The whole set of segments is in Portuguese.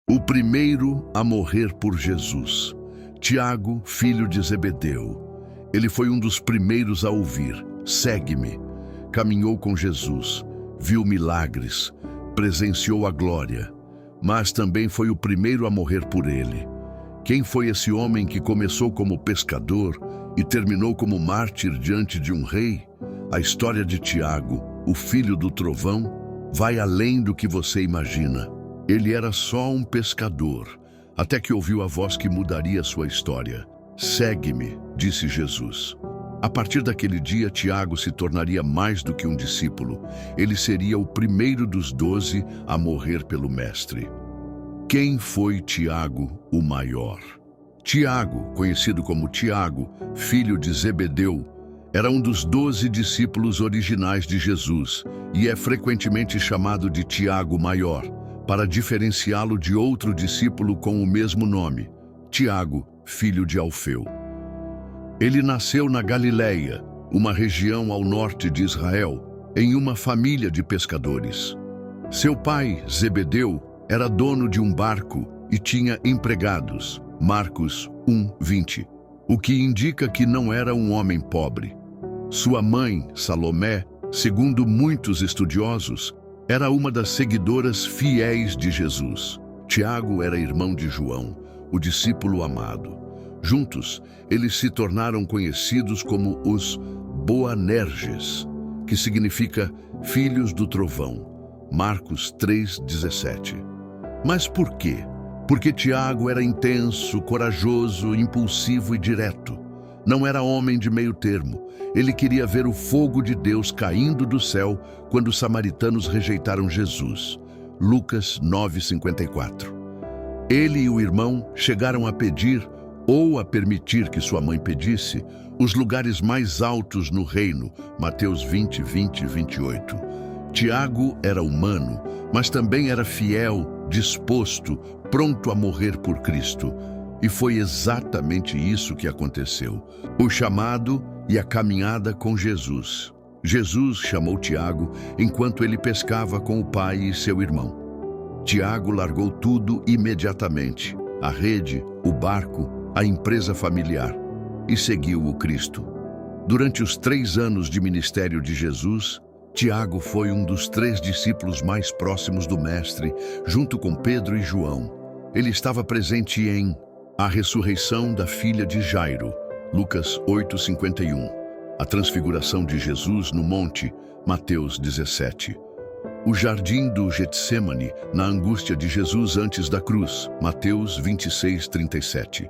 O primeiro a morrer por Jesus, Tiago, filho de Zebedeu. Ele foi um dos primeiros a ouvir: "Segue-me". Caminhou com Jesus, viu milagres, presenciou a glória, mas também foi o primeiro a morrer por ele. Quem foi esse homem que começou como pescador e terminou como mártir diante de um rei? A história de Tiago, o filho do trovão, vai além do que você imagina. Ele era só um pescador, até que ouviu a voz que mudaria sua história. "Segue-me", disse Jesus. A partir daquele dia, Tiago se tornaria mais do que um discípulo. Ele seria o primeiro dos 12 a morrer pelo Mestre. Quem foi Tiago, o maior? Tiago, conhecido como Tiago, filho de Zebedeu, era um dos 12 discípulos originais de Jesus e é frequentemente chamado de Tiago Maior, para diferenciá-lo de outro discípulo com o mesmo nome, Tiago, filho de Alfeu. Ele nasceu na Galileia, uma região ao norte de Israel, em uma família de pescadores. Seu pai, Zebedeu, era dono de um barco e tinha empregados, Marcos 1:20, o que indica que não era um homem pobre. Sua mãe, Salomé, segundo muitos estudiosos, era uma das seguidoras fiéis de Jesus. Tiago era irmão de João, o discípulo amado. Juntos, eles se tornaram conhecidos como os Boanerges, que significa filhos do trovão, Marcos 3:17. Mas por quê? Porque Tiago era intenso, corajoso, impulsivo e direto. Não era homem de meio termo. Ele queria ver o fogo de Deus caindo do céu quando os samaritanos rejeitaram Jesus. Lucas 9:54. Ele e o irmão chegaram a pedir, ou a permitir que sua mãe pedisse, os lugares mais altos no reino, Mateus 20:20 e 28. Tiago era humano, mas também era fiel, disposto, pronto a morrer por Cristo. E foi exatamente isso que aconteceu. O chamado e a caminhada com Jesus. Jesus chamou Tiago enquanto ele pescava com o pai e seu irmão. Tiago largou tudo imediatamente: a rede, o barco, a empresa familiar, e seguiu o Cristo. Durante os 3 anos de ministério de Jesus, Tiago foi um dos 3 discípulos mais próximos do Mestre, junto com Pedro e João. Ele estava presente em a ressurreição da filha de Jairo, Lucas 8:51. A transfiguração de Jesus no monte, Mateus 17. O jardim do Getsêmani, na angústia de Jesus antes da cruz, Mateus 26:37.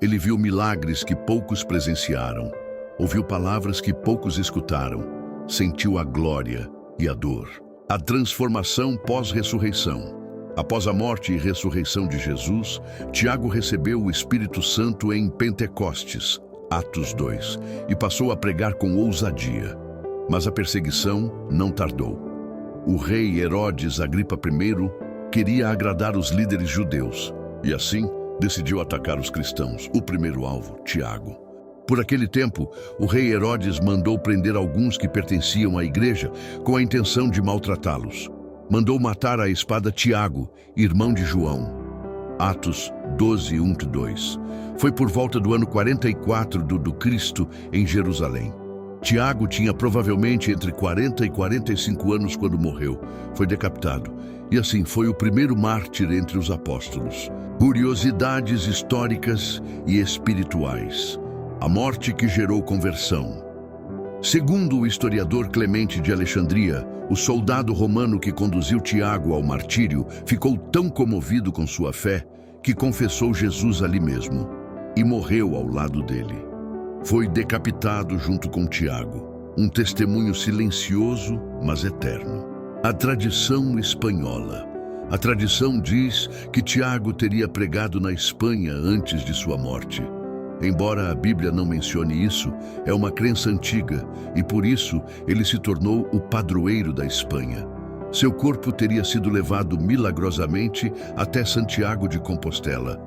Ele viu milagres que poucos presenciaram, ouviu palavras que poucos escutaram, sentiu a glória e a dor. A transformação pós-ressurreição. Após a morte e ressurreição de Jesus, Tiago recebeu o Espírito Santo em Pentecostes, Atos 2, e passou a pregar com ousadia. Mas a perseguição não tardou. O rei Herodes Agripa I queria agradar os líderes judeus, e assim decidiu atacar os cristãos. O primeiro alvo, Tiago. Por aquele tempo, o rei Herodes mandou prender alguns que pertenciam à igreja com a intenção de maltratá-los. Mandou matar à espada Tiago, irmão de João. Atos 12:1-2. Foi por volta do ano 44 do Cristo em Jerusalém. Tiago tinha provavelmente entre 40 e 45 anos quando morreu. Foi decapitado. E assim foi o primeiro mártir entre os apóstolos. Curiosidades históricas e espirituais. A morte que gerou conversão. Segundo o historiador Clemente de Alexandria, o soldado romano que conduziu Tiago ao martírio ficou tão comovido com sua fé que confessou Jesus ali mesmo e morreu ao lado dele. Foi decapitado junto com Tiago, um testemunho silencioso, mas eterno. A tradição espanhola. A tradição diz que Tiago teria pregado na Espanha antes de sua morte. Embora a Bíblia não mencione isso, é uma crença antiga e por isso ele se tornou o padroeiro da Espanha. Seu corpo teria sido levado milagrosamente até Santiago de Compostela,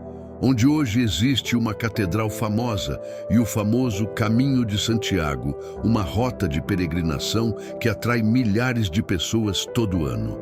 onde hoje existe uma catedral famosa e o famoso Caminho de Santiago, uma rota de peregrinação que atrai milhares de pessoas todo ano.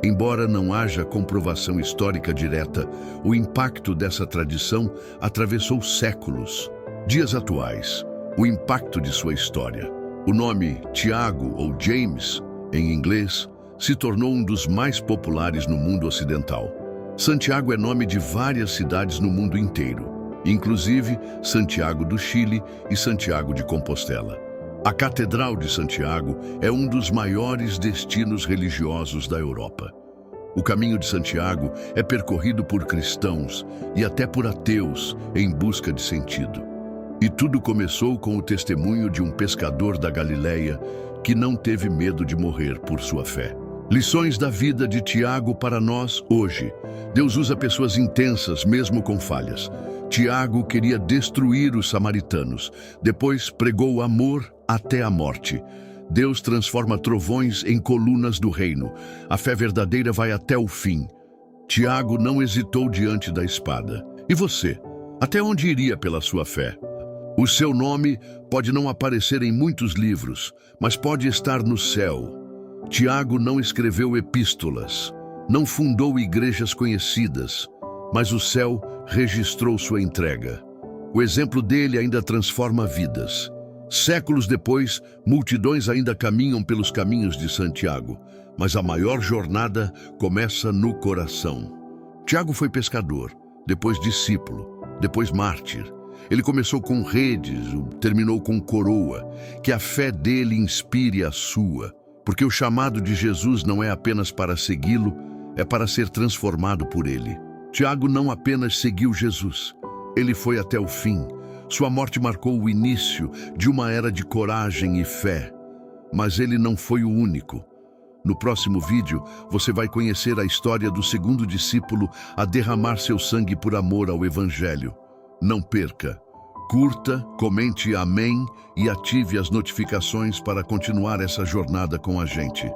Embora não haja comprovação histórica direta, o impacto dessa tradição atravessou séculos. Dias atuais, o impacto de sua história. O nome Tiago ou James, em inglês, se tornou um dos mais populares no mundo ocidental. Santiago é nome de várias cidades no mundo inteiro, inclusive Santiago do Chile e Santiago de Compostela. A Catedral de Santiago é um dos maiores destinos religiosos da Europa. O caminho de Santiago é percorrido por cristãos e até por ateus em busca de sentido. E tudo começou com o testemunho de um pescador da Galileia que não teve medo de morrer por sua fé. Lições da vida de Tiago para nós hoje. Deus usa pessoas intensas, mesmo com falhas. Tiago queria destruir os samaritanos, depois pregou o amor até a morte. Deus transforma trovões em colunas do reino. A fé verdadeira vai até o fim. Tiago não hesitou diante da espada. E você? Até onde iria pela sua fé? O seu nome pode não aparecer em muitos livros, mas pode estar no céu. Tiago não escreveu epístolas, não fundou igrejas conhecidas, mas o céu registrou sua entrega. O exemplo dele ainda transforma vidas. Séculos depois, multidões ainda caminham pelos caminhos de Santiago, mas a maior jornada começa no coração. Tiago foi pescador, depois discípulo, depois mártir. Ele começou com redes, terminou com coroa. Que a fé dele inspire a sua, porque o chamado de Jesus não é apenas para segui-lo, é para ser transformado por ele. Tiago não apenas seguiu Jesus, ele foi até o fim. Sua morte marcou o início de uma era de coragem e fé. Mas ele não foi o único. No próximo vídeo, você vai conhecer a história do segundo discípulo a derramar seu sangue por amor ao Evangelho. Não perca. Curta, comente amém e ative as notificações para continuar essa jornada com a gente.